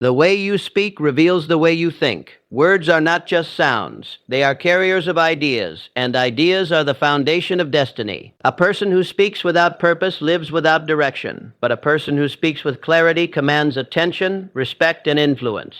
The way you speak reveals the way you think. Words are not just sounds. They are carriers of ideas, and ideas are the foundation of destiny. A person who speaks without purpose lives without direction, but a person who speaks with clarity commands attention, respect, and influence.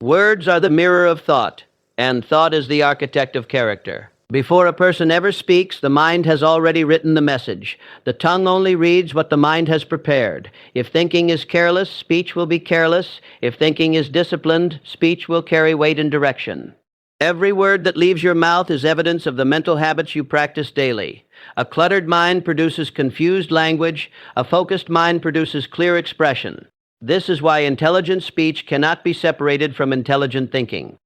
Words are the mirror of thought, and thought is the architect of character. Before a person ever speaks, the mind has already written the message. The tongue only reads what the mind has prepared. If thinking is careless, speech will be careless. If thinking is disciplined, speech will carry weight and direction. Every word that leaves your mouth is evidence of the mental habits you practice daily. A cluttered mind produces confused language. A focused mind produces clear expression. This is why intelligent speech cannot be separated from intelligent thinking.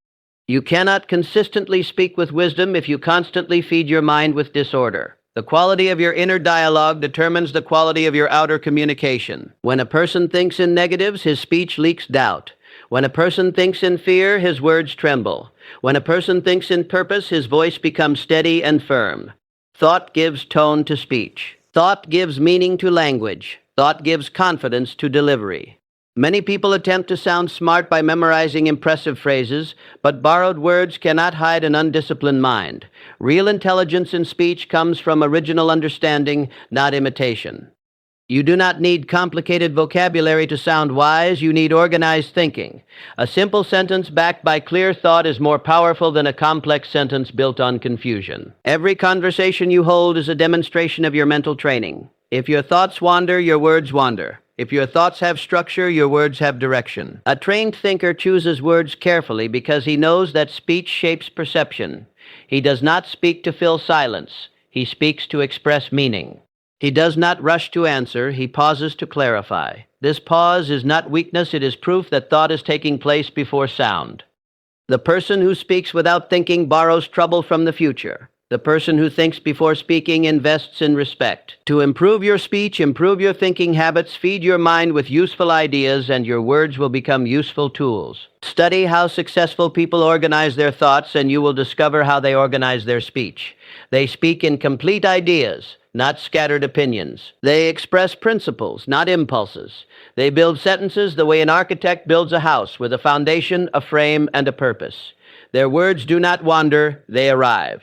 You cannot consistently speak with wisdom if you constantly feed your mind with disorder. The quality of your inner dialogue determines the quality of your outer communication. When a person thinks in negatives, his speech leaks doubt. When a person thinks in fear, his words tremble. When a person thinks in purpose, his voice becomes steady and firm. Thought gives tone to speech. Thought gives meaning to language. Thought gives confidence to delivery. Many people attempt to sound smart by memorizing impressive phrases, but borrowed words cannot hide an undisciplined mind. Real intelligence in speech comes from original understanding, not imitation. You do not need complicated vocabulary to sound wise, you need organized thinking. A simple sentence backed by clear thought is more powerful than a complex sentence built on confusion. Every conversation you hold is a demonstration of your mental training. If your thoughts wander, your words wander. If your thoughts have structure, your words have direction. A trained thinker chooses words carefully because he knows that speech shapes perception. He does not speak to fill silence. He speaks to express meaning. He does not rush to answer. He pauses to clarify. This pause is not weakness. It is proof that thought is taking place before sound. The person who speaks without thinking borrows trouble from the future. The person who thinks before speaking invests in respect. To improve your speech, improve your thinking habits, feed your mind with useful ideas, and your words will become useful tools. Study how successful people organize their thoughts, and you will discover how they organize their speech. They speak in complete ideas, not scattered opinions. They express principles, not impulses. They build sentences the way an architect builds a house, with a foundation, a frame, and a purpose. Their words do not wander, they arrive.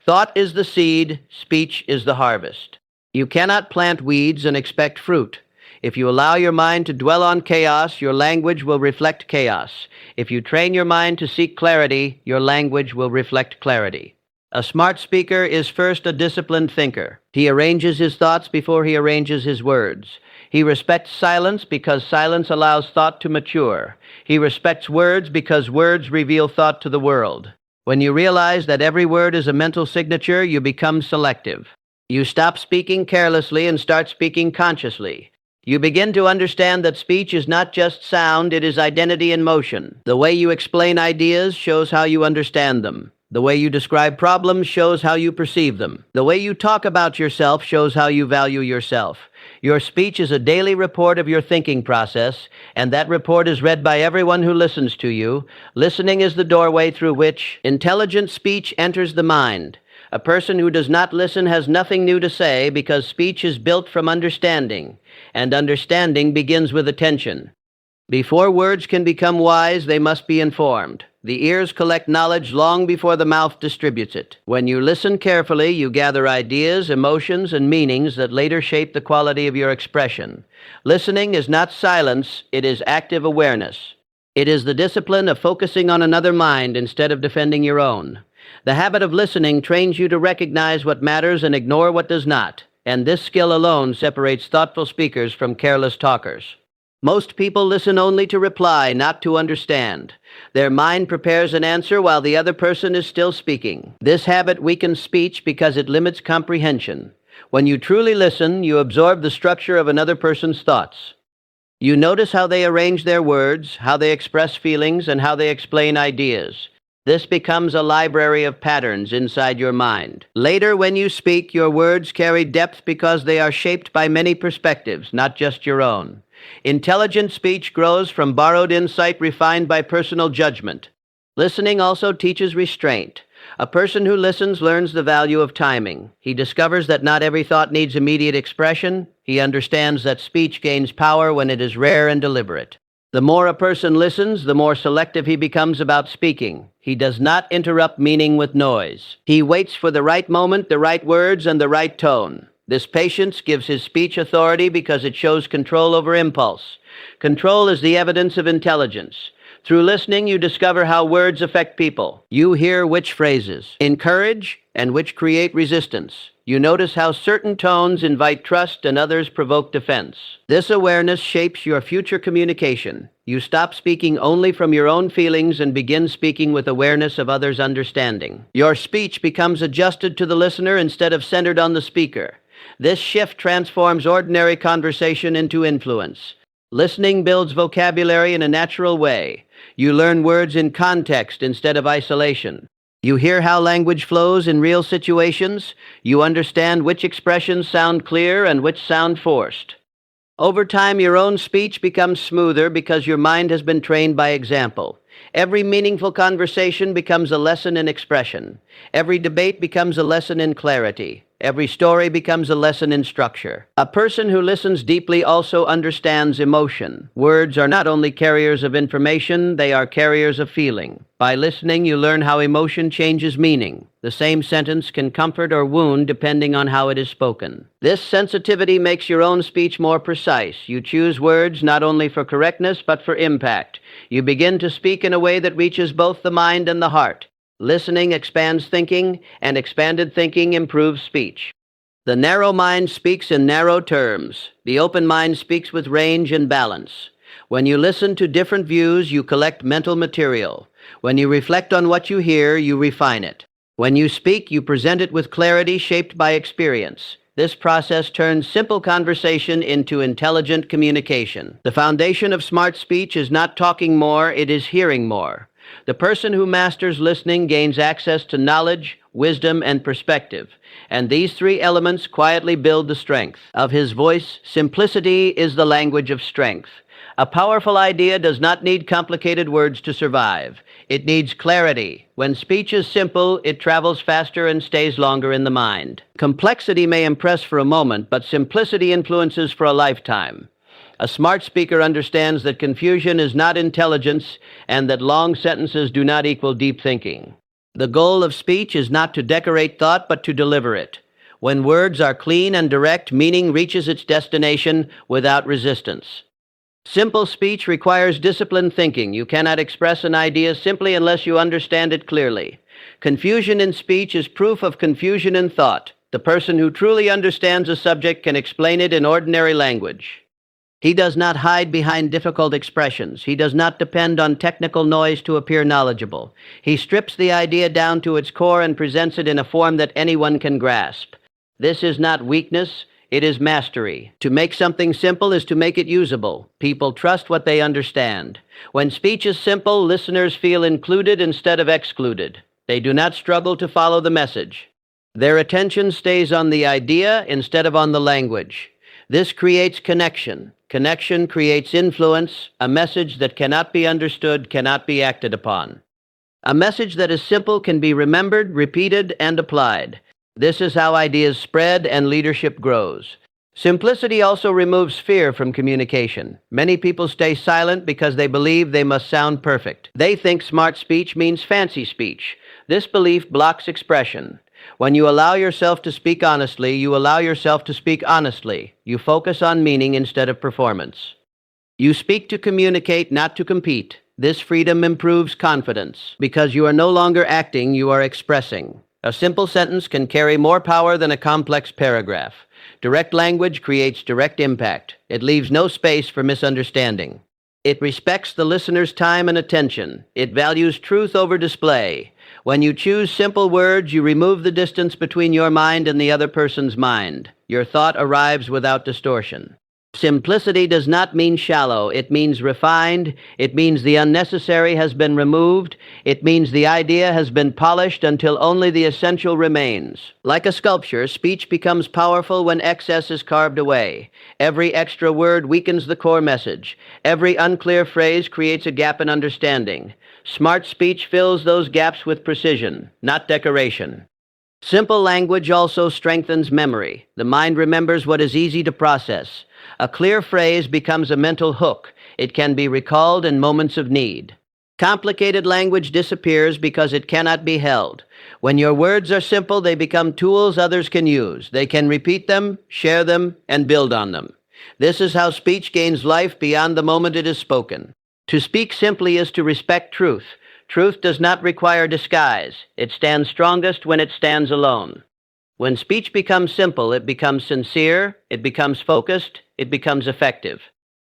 Thought is the seed, speech is the harvest. You cannot plant weeds and expect fruit. If you allow your mind to dwell on chaos, your language will reflect chaos. If you train your mind to seek clarity, your language will reflect clarity. A smart speaker is first a disciplined thinker. He arranges his thoughts before he arranges his words. He respects silence because silence allows thought to mature. He respects words because words reveal thought to the world. When you realize that every word is a mental signature, you become selective. You stop speaking carelessly and start speaking consciously. You begin to understand that speech is not just sound, it is identity in motion. The way you explain ideas shows how you understand them. The way you describe problems shows how you perceive them. The way you talk about yourself shows how you value yourself. Your speech is a daily report of your thinking process, and that report is read by everyone who listens to you. Listening is the doorway through which intelligent speech enters the mind. A person who does not listen has nothing new to say because speech is built from understanding, and understanding begins with attention. Before words can become wise, they must be informed. The ears collect knowledge long before the mouth distributes it. When you listen carefully, you gather ideas, emotions, and meanings that later shape the quality of your expression. Listening is not silence, it is active awareness. It is the discipline of focusing on another mind instead of defending your own. The habit of listening trains you to recognize what matters and ignore what does not, and this skill alone separates thoughtful speakers from careless talkers. Most people listen only to reply, not to understand. Their mind prepares an answer while the other person is still speaking. This habit weakens speech because it limits comprehension. When you truly listen, you absorb the structure of another person's thoughts. You notice how they arrange their words, how they express feelings, and how they explain ideas. This becomes a library of patterns inside your mind. Later, when you speak, your words carry depth because they are shaped by many perspectives, not just your own. Intelligent speech grows from borrowed insight refined by personal judgment. Listening also teaches restraint. A person who listens learns the value of timing. He discovers that not every thought needs immediate expression. He understands that speech gains power when it is rare and deliberate. The more a person listens, the more selective he becomes about speaking. He does not interrupt meaning with noise. He waits for the right moment, the right words, and the right tone. This patience gives his speech authority because it shows control over impulse. Control is the evidence of intelligence. Through listening, you discover how words affect people. You hear which phrases encourage and which create resistance. You notice how certain tones invite trust and others provoke defense. This awareness shapes your future communication. You stop speaking only from your own feelings and begin speaking with awareness of others' understanding. Your speech becomes adjusted to the listener instead of centered on the speaker. This shift transforms ordinary conversation into influence. Listening builds vocabulary in a natural way. You learn words in context instead of isolation. You hear how language flows in real situations. You understand which expressions sound clear and which sound forced. Over time, your own speech becomes smoother because your mind has been trained by example. Every meaningful conversation becomes a lesson in expression. Every debate becomes a lesson in clarity. Every story becomes a lesson in structure. A person who listens deeply also understands emotion. Words are not only carriers of information, they are carriers of feeling. By listening, you learn how emotion changes meaning. The same sentence can comfort or wound depending on how it is spoken. This sensitivity makes your own speech more precise. You choose words not only for correctness but for impact. You begin to speak in a way that reaches both the mind and the heart. Listening expands thinking, and expanded thinking improves speech. The narrow mind speaks in narrow terms. The open mind speaks with range and balance. When you listen to different views, you collect mental material. When you reflect on what you hear, you refine it. When you speak, you present it with clarity shaped by experience. This process turns simple conversation into intelligent communication. The foundation of smart speech is not talking more, it is hearing more. The person who masters listening gains access to knowledge, wisdom, and perspective, and these three elements quietly build the strength of his voice. Simplicity is the language of strength. A powerful idea does not need complicated words to survive. It needs clarity. When speech is simple, it travels faster and stays longer in the mind. Complexity may impress for a moment, but simplicity influences for a lifetime. A smart speaker understands that confusion is not intelligence and that long sentences do not equal deep thinking. The goal of speech is not to decorate thought but to deliver it. When words are clean and direct, meaning reaches its destination without resistance. Simple speech requires disciplined thinking. You cannot express an idea simply unless you understand it clearly. Confusion in speech is proof of confusion in thought. The person who truly understands a subject can explain it in ordinary language. He does not hide behind difficult expressions. He does not depend on technical noise to appear knowledgeable. He strips the idea down to its core and presents it in a form that anyone can grasp. This is not weakness, it is mastery. To make something simple is to make it usable. People trust what they understand. When speech is simple, listeners feel included instead of excluded. They do not struggle to follow the message. Their attention stays on the idea instead of on the language. This creates connection. Connection creates influence. A message that cannot be understood cannot be acted upon. A message that is simple can be remembered, repeated, and applied. This is how ideas spread and leadership grows. Simplicity also removes fear from communication. Many people stay silent because they believe they must sound perfect. They think smart speech means fancy speech. This belief blocks expression. When you allow yourself to speak honestly, you allow yourself to speak honestly. You focus on meaning instead of performance. You speak to communicate, not to compete. This freedom improves confidence. Because you are no longer acting, you are expressing. A simple sentence can carry more power than a complex paragraph. Direct language creates direct impact. It leaves no space for misunderstanding. It respects the listener's time and attention. It values truth over display. When you choose simple words, you remove the distance between your mind and the other person's mind. Your thought arrives without distortion. Simplicity does not mean shallow. It means refined. It means the unnecessary has been removed. It means the idea has been polished until only the essential remains. Like a sculpture, speech becomes powerful when excess is carved away. Every extra word weakens the core message. Every unclear phrase creates a gap in understanding. Smart speech fills those gaps with precision, not decoration. Simple language also strengthens memory. The mind remembers what is easy to process. A clear phrase becomes a mental hook. It can be recalled in moments of need. Complicated language disappears because it cannot be held. When your words are simple, they become tools others can use. They can repeat them, share them, and build on them. This is how speech gains life beyond the moment it is spoken. To speak simply is to respect truth. Truth does not require disguise. It stands strongest when it stands alone. When speech becomes simple, it becomes sincere, it becomes focused, it becomes effective.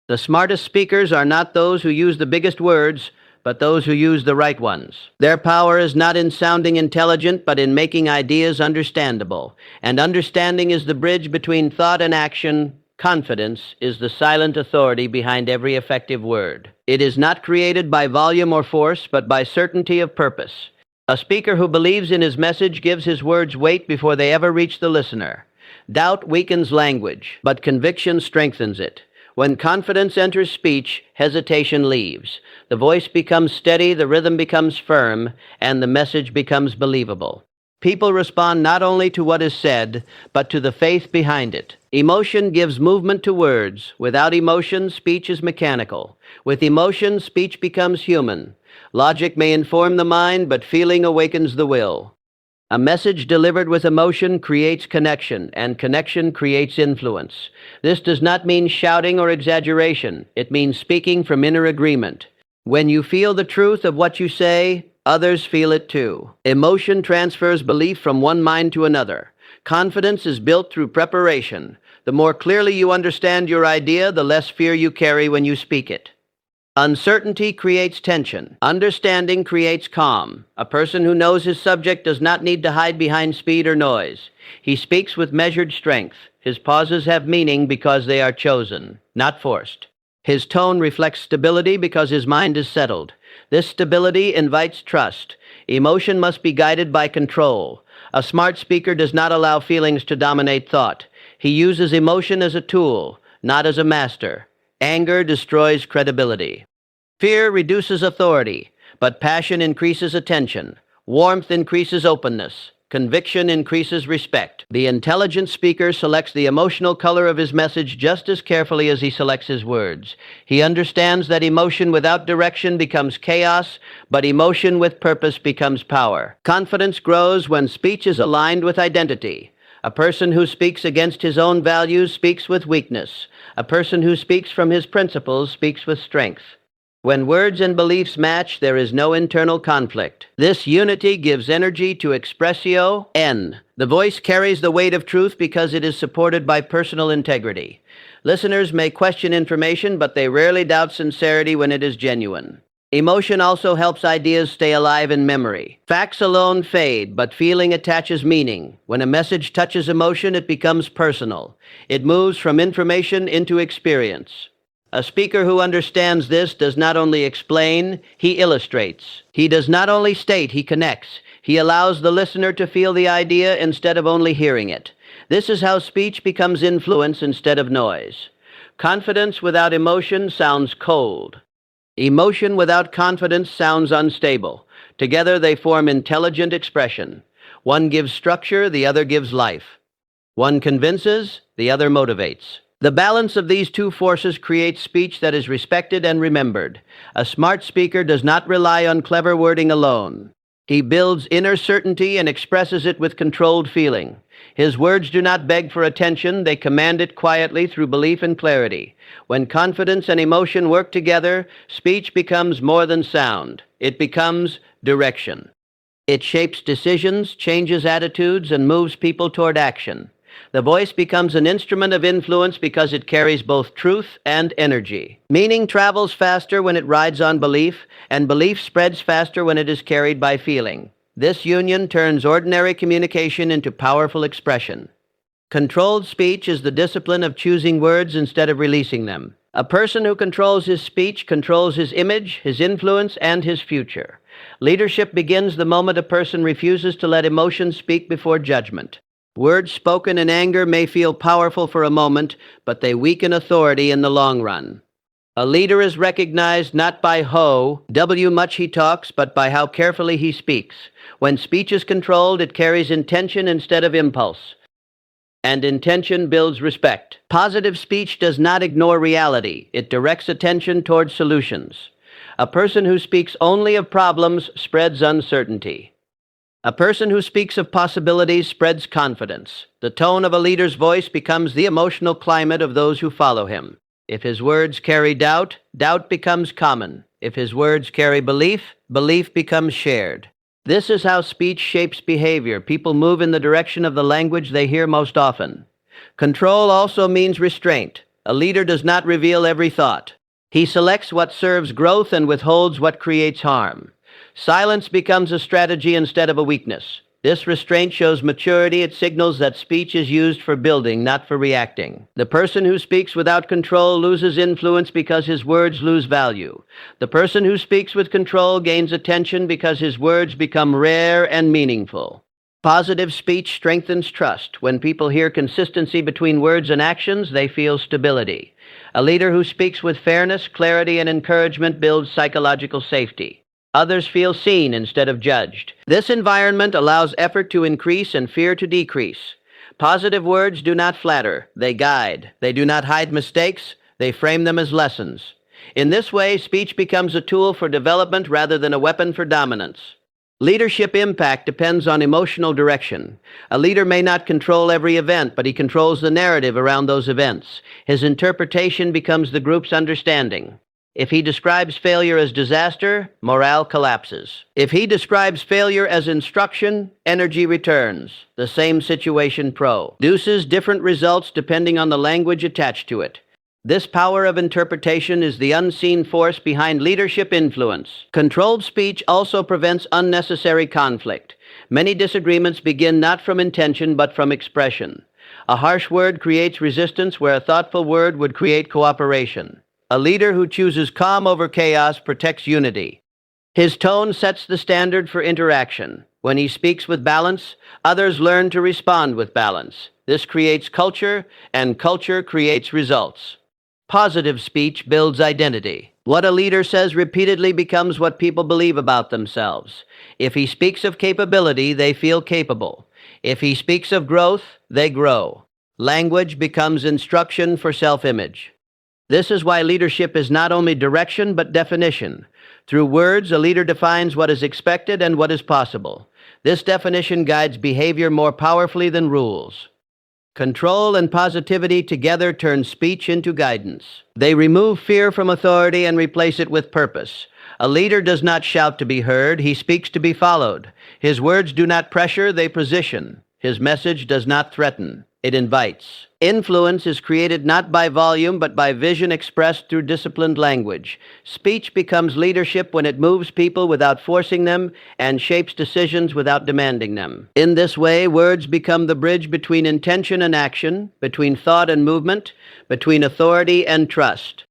The smartest speakers are not those who use the biggest words, but those who use the right ones. Their power is not in sounding intelligent, but in making ideas understandable. And understanding is the bridge between thought and action. Confidence is the silent authority behind every effective word. It is not created by volume or force, but by certainty of purpose. A speaker who believes in his message gives his words weight before they ever reach the listener. Doubt weakens language, but conviction strengthens it. When confidence enters speech, hesitation leaves. The voice becomes steady, the rhythm becomes firm, and the message becomes believable. People respond not only to what is said, but to the faith behind it. Emotion gives movement to words. Without emotion, speech is mechanical. With emotion, speech becomes human. Logic may inform the mind, but feeling awakens the will. A message delivered with emotion creates connection, and connection creates influence. This does not mean shouting or exaggeration. It means speaking from inner agreement. When you feel the truth of what you say, others feel it too. Emotion transfers belief from one mind to another. Confidence is built through preparation. The more clearly you understand your idea, the less fear you carry when you speak it. Uncertainty creates tension. Understanding creates calm. A person who knows his subject does not need to hide behind speed or noise. He speaks with measured strength. His pauses have meaning because they are chosen, not forced. His tone reflects stability because his mind is settled. This stability invites trust. Emotion must be guided by control. A smart speaker does not allow feelings to dominate thought. He uses emotion as a tool, not as a master. Anger destroys credibility. Fear reduces authority, but passion increases attention. Warmth increases openness. Conviction increases respect. The intelligent speaker selects the emotional color of his message just as carefully as he selects his words. He understands that emotion without direction becomes chaos, but emotion with purpose becomes power. Confidence grows when speech is aligned with identity. A person who speaks against his own values speaks with weakness. A person who speaks from his principles speaks with strength. When words and beliefs match, there is no internal conflict. This unity gives energy to expressio N. The voice carries the weight of truth because it is supported by personal integrity. Listeners may question information, but they rarely doubt sincerity when it is genuine. Emotion also helps ideas stay alive in memory. Facts alone fade, but feeling attaches meaning. When a message touches emotion, it becomes personal. It moves from information into experience. A speaker who understands this does not only explain, he illustrates. He does not only state, he connects. He allows the listener to feel the idea instead of only hearing it. This is how speech becomes influence instead of noise. Confidence without emotion sounds cold. Emotion without confidence sounds unstable. Together they form intelligent expression. One gives structure, the other gives life. One convinces, the other motivates. The balance of these two forces creates speech that is respected and remembered. A smart speaker does not rely on clever wording alone. He builds inner certainty and expresses it with controlled feeling. His words do not beg for attention, they command it quietly through belief and clarity. When confidence and emotion work together, speech becomes more than sound. It becomes direction. It shapes decisions, changes attitudes, and moves people toward action. The voice becomes an instrument of influence because it carries both truth and energy. Meaning travels faster when it rides on belief, and belief spreads faster when it is carried by feeling. This union turns ordinary communication into powerful expression. Controlled speech is the discipline of choosing words instead of releasing them. A person who controls his speech controls his image, his influence, and his future. Leadership begins the moment a person refuses to let emotion speak before judgment. Words spoken in anger may feel powerful for a moment, but they weaken authority in the long run. A leader is recognized not by how much he talks, but by how carefully he speaks. When speech is controlled, it carries intention instead of impulse. and intention builds respect. Positive speech does not ignore reality. It directs attention towards solutions. A person who speaks only of problems spreads uncertainty. A person who speaks of possibilities spreads confidence. The tone of a leader's voice becomes the emotional climate of those who follow him. If his words carry doubt, doubt becomes common. If his words carry belief, belief becomes shared. This is how speech shapes behavior. People move in the direction of the language they hear most often. Control also means restraint. A leader does not reveal every thought. He selects what serves growth and withholds what creates harm. Silence becomes a strategy instead of a weakness. This restraint shows maturity. It signals that speech is used for building, not for reacting. The person who speaks without control loses influence because his words lose value. The person who speaks with control gains attention because his words become rare and meaningful. Positive speech strengthens trust. When people hear consistency between words and actions, they feel stability. A leader who speaks with fairness, clarity, and encouragement builds psychological safety. Others feel seen instead of judged. This environment allows effort to increase and fear to decrease. Positive words do not flatter, they guide. They do not hide mistakes, they frame them as lessons. In this way, speech becomes a tool for development rather than a weapon for dominance. Leadership impact depends on emotional direction. A leader may not control every event, but he controls the narrative around those events. His interpretation becomes the group's understanding. If he describes failure as disaster, morale collapses. If he describes failure as instruction, energy returns. The same situation produces different results depending on the language attached to it. This power of interpretation is the unseen force behind leadership influence. Controlled speech also prevents unnecessary conflict. Many disagreements begin not from intention but from expression. A harsh word creates resistance where a thoughtful word would create cooperation. A leader who chooses calm over chaos protects unity. His tone sets the standard for interaction. When he speaks with balance, others learn to respond with balance. This creates culture, and culture creates results. Positive speech builds identity. What a leader says repeatedly becomes what people believe about themselves. If he speaks of capability, they feel capable. If he speaks of growth, they grow. Language becomes instruction for self-image. This is why leadership is not only direction but definition. Through words, a leader defines what is expected and what is possible. This definition guides behavior more powerfully than rules. Control and positivity together turn speech into guidance. They remove fear from authority and replace it with purpose. A leader does not shout to be heard, he speaks to be followed. His words do not pressure, they position. His message does not threaten, it invites. Influence is created not by volume but by vision expressed through disciplined language. Speech becomes leadership when it moves people without forcing them and shapes decisions without demanding them. In this way, words become the bridge between intention and action, between thought and movement, between authority and trust.